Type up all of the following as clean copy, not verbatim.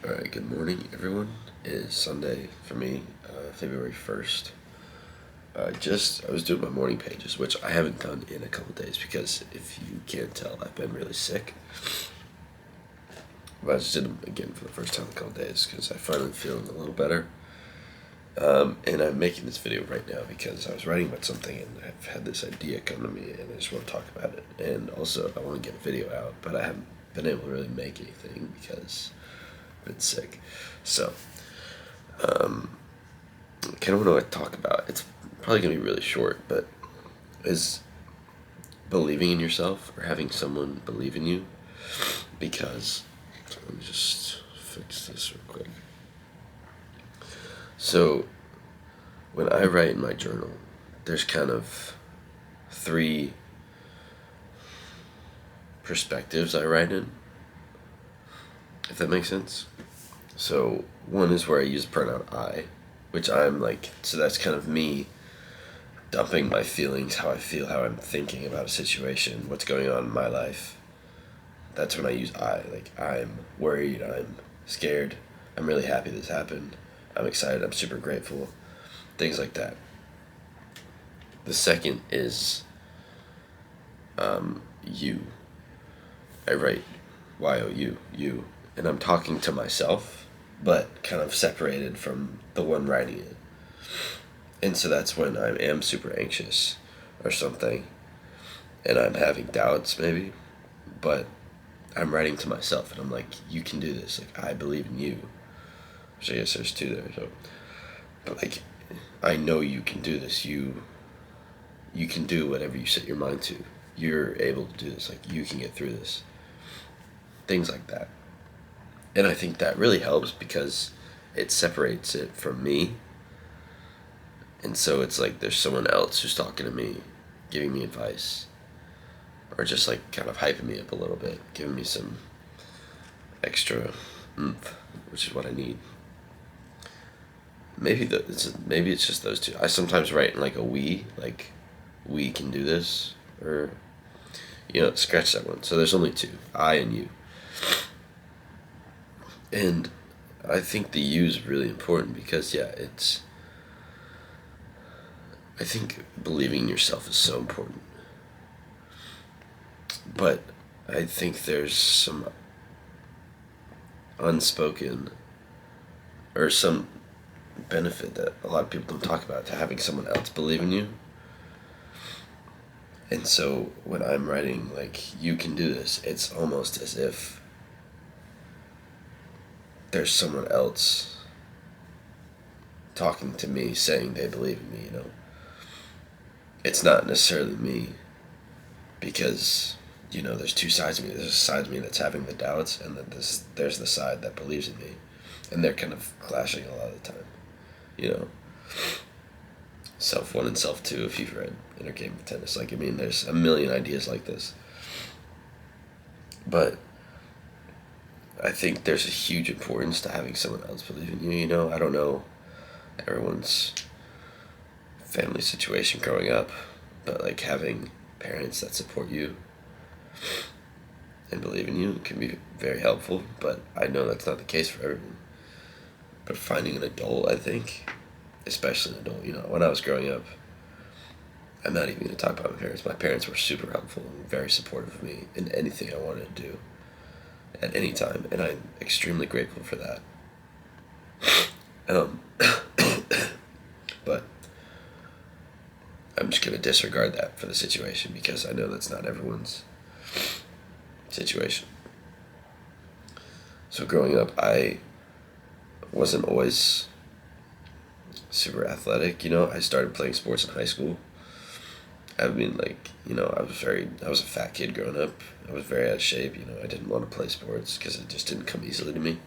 Alright, good morning, everyone. It is Sunday for me, February 1st. I was doing my morning pages, which I haven't done in a couple days because if you can't tell, I've been really sick. But I just did them again for the first time in a couple days because I finally feeling a little better. And I'm making this video right now because I was writing about something and I've had this idea come to me and I just want to talk about it. And also, I want to get a video out, but I haven't been able to really make anything because I've been sick. So, kind of what I talk about. It's probably going to be really short, but is believing in yourself or having someone believe in you. Because, let me just fix this real quick. So, when I write in my journal, there's kind of three perspectives I write in, if that makes sense. So, one is where I use the pronoun I, which I'm like, so that's kind of me dumping my feelings, how I feel, how I'm thinking about a situation, what's going on in my life. That's when I use I. Like, I'm worried, I'm scared, I'm really happy this happened, I'm excited, I'm super grateful, things like that. The second is you. I write Y-O-U, you, and I'm talking to myself, but kind of separated from the one writing it. And so that's when I am super anxious or something, and I'm having doubts maybe, but I'm writing to myself, and I'm like, you can do this. Like, I believe in you. Which I guess there's two there. So, but like, I know you can do this. You can do whatever you set your mind to. You're able to do this. Like, you can get through this. Things like that. And I think that really helps because it separates it from me. And so it's like there's someone else who's talking to me, giving me advice, or just like kind of hyping me up a little bit, giving me some extra oomph, which is what I need. Maybe it's just those two. I sometimes write in like a we, like we can do this, or scratch that one. So there's only two, I and you. And I think the you is really important because I think believing in yourself is so important. But I think there's some unspoken or some benefit that a lot of people don't talk about to having someone else believe in you. And so when I'm writing like you can do this, it's almost as if there's someone else talking to me saying they believe in me. It's not necessarily me because there's two sides of me. There's a side of me that's having the doubts, and then there's the side that believes in me, and they're kind of clashing a lot of the time. Self one and self two. If you've read Inner Game of Tennis, there's a million ideas like this, but I think there's a huge importance to having someone else believe in you. I don't know everyone's family situation growing up, but like having parents that support you and believe in you can be very helpful, but I know that's not the case for everyone. But finding an adult, I think, especially an adult, when I was growing up, I'm not even going to talk about my parents. My parents were super helpful and very supportive of me in anything I wanted to do at any time, and I'm extremely grateful for that. But I'm just going to disregard that for the situation because I know that's not everyone's situation. So growing up, I wasn't always super athletic. I started playing sports in high school. I was a fat kid growing up. I was very out of shape. I didn't want to play sports because it just didn't come easily to me.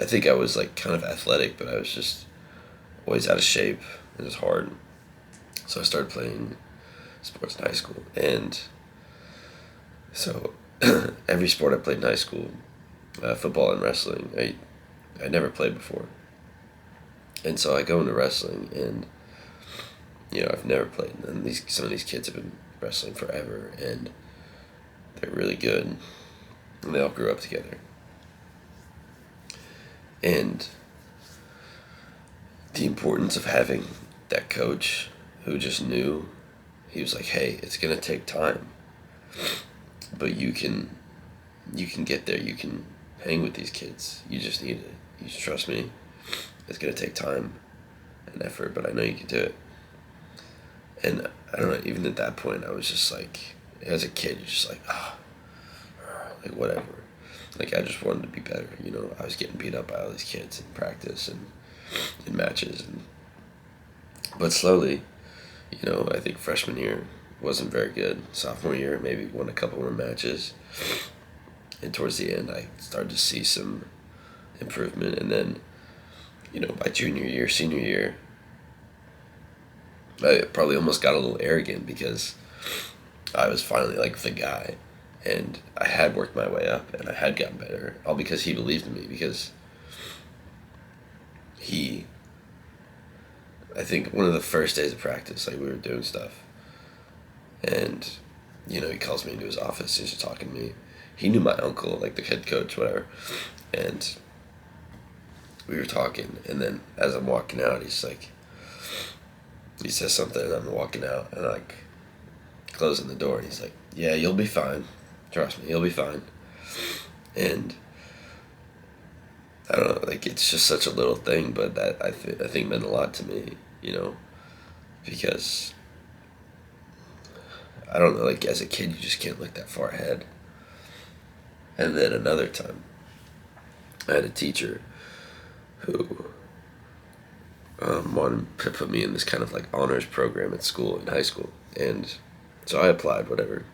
I think I was like kind of athletic, but I was just always out of shape. It was hard. So I started playing sports in high school. And so every sport I played in high school, football and wrestling, I never played before. And so I go into wrestling and I've never played, and some of these kids have been wrestling forever, and they're really good, and they all grew up together. And the importance of having that coach who just knew, he was like, hey, it's going to take time, but you can get there. You can hang with these kids. You just need it. You just trust me. It's going to take time and effort, but I know you can do it. And I don't know, even at that point, I was just like, as a kid, you're just like, like whatever. Like I just wanted to be better, you know. I was getting beat up by all these kids in practice and in matches, but slowly, you know, I think freshman year wasn't very good. Sophomore year, maybe won a couple more matches, and towards the end, I started to see some improvement. And then, you know, by junior year, senior year, I probably almost got a little arrogant because I was finally like the guy, and I had worked my way up and I had gotten better, all because he believed in me. Because I think one of the first days of practice, like we were doing stuff, and you know, he calls me into his office. He's just talking to me. He knew my uncle, like the head coach, whatever, and we were talking. And then as I'm walking out, he's like, he says something, and I'm walking out, and I like closing the door, and he's like, "Yeah, you'll be fine. Trust me, you'll be fine." And I don't know, like it's just such a little thing, but that I think meant a lot to me, you know, because I don't know, like as a kid, you just can't look that far ahead. And then another time, I had a teacher who wanted to put me in this kind of like honors program at school, in high school. And so I applied, whatever,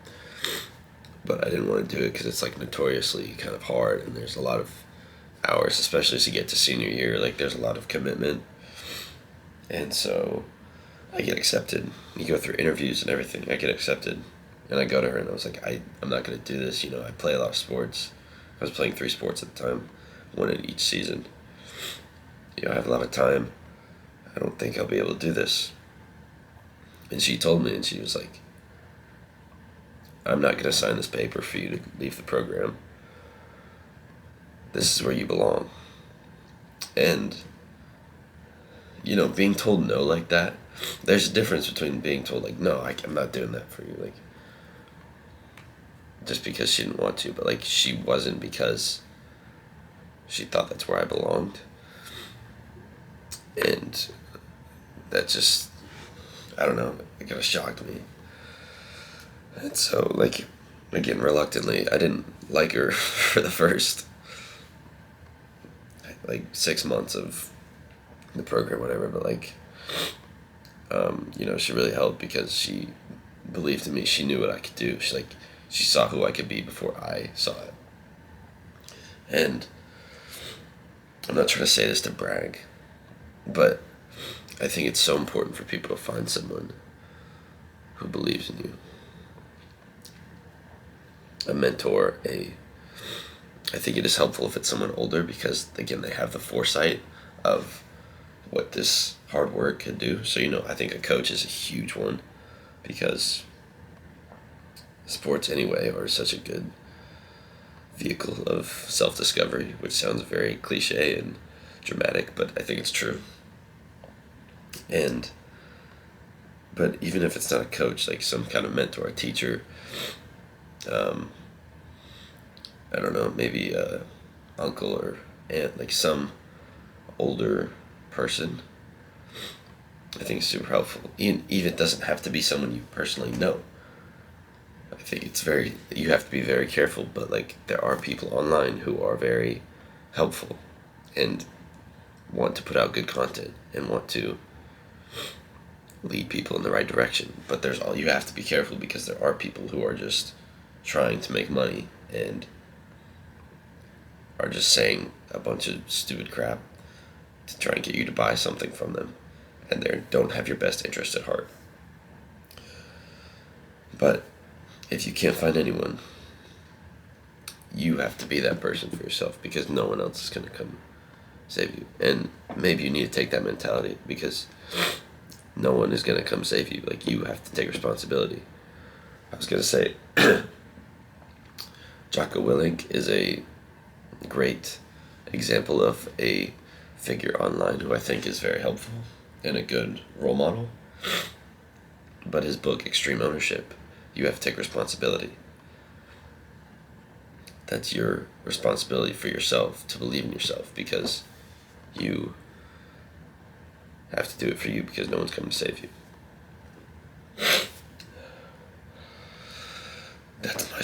but I didn't want to do it because it's like notoriously kind of hard, and there's a lot of hours, especially as you get to senior year, like there's a lot of commitment. And so I get accepted. You go through interviews and everything. I get accepted, and I go to her, and I was like, I'm not going to do this. You know, I play a lot of sports. I was playing 3 sports at the time, one in each season. You know, I have a lot of time. I don't think I'll be able to do this. And she told me, and she was like, I'm not going to sign this paper for you to leave the program. This is where you belong. And, you know, being told no like that, there's a difference between being told, like, no, I'm not doing that for you, like, just because she didn't want to, but, like, she wasn't, because she thought that's where I belonged. And that just, I don't know, it kind of shocked me. And so, like, again, reluctantly, I didn't like her for the first, like, 6 months of the program, whatever, but, like, you know, she really helped because she believed in me. She knew what I could do. She saw who I could be before I saw it. And I'm not trying to say this to brag, but I think it's so important for people to find someone who believes in you. A mentor, I think it is helpful if it's someone older, because, again, they have the foresight of what this hard work could do. So, you know, I think a coach is a huge one, because sports anyway are such a good vehicle of self-discovery, which sounds very cliche and dramatic, but I think it's true. But even if it's not a coach, like some kind of mentor, a teacher, I don't know, maybe a uncle or aunt, like some older person, I think it's super helpful. Even it doesn't have to be someone you personally know. I think you have to be very careful, but, like, there are people online who are very helpful and want to put out good content and want to lead people in the right direction. But you have to be careful, because there are people who are just trying to make money and are just saying a bunch of stupid crap to try and get you to buy something from them, and they don't have your best interest at heart. But if you can't find anyone, you have to be that person for yourself, because no one else is going to come save you. And maybe you need to take that mentality, because no one is going to come save you. Like, you have to take responsibility. I was going to say, Jocko Willink is a great example of a figure online who I think is very helpful and a good role model. But his book, Extreme Ownership, you have to take responsibility. That's your responsibility for yourself, to believe in yourself, because you have to do it for you, because no one's coming to save you. That's my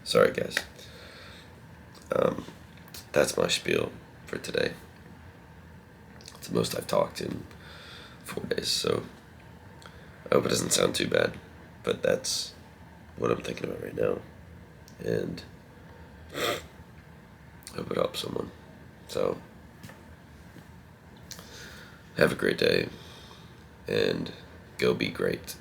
Sorry, guys. That's my spiel for today. It's the most I've talked in 4 days, so I hope it doesn't sound too bad, but that's what I'm thinking about right now, and I hope it helps someone. So, have a great day, and go be great.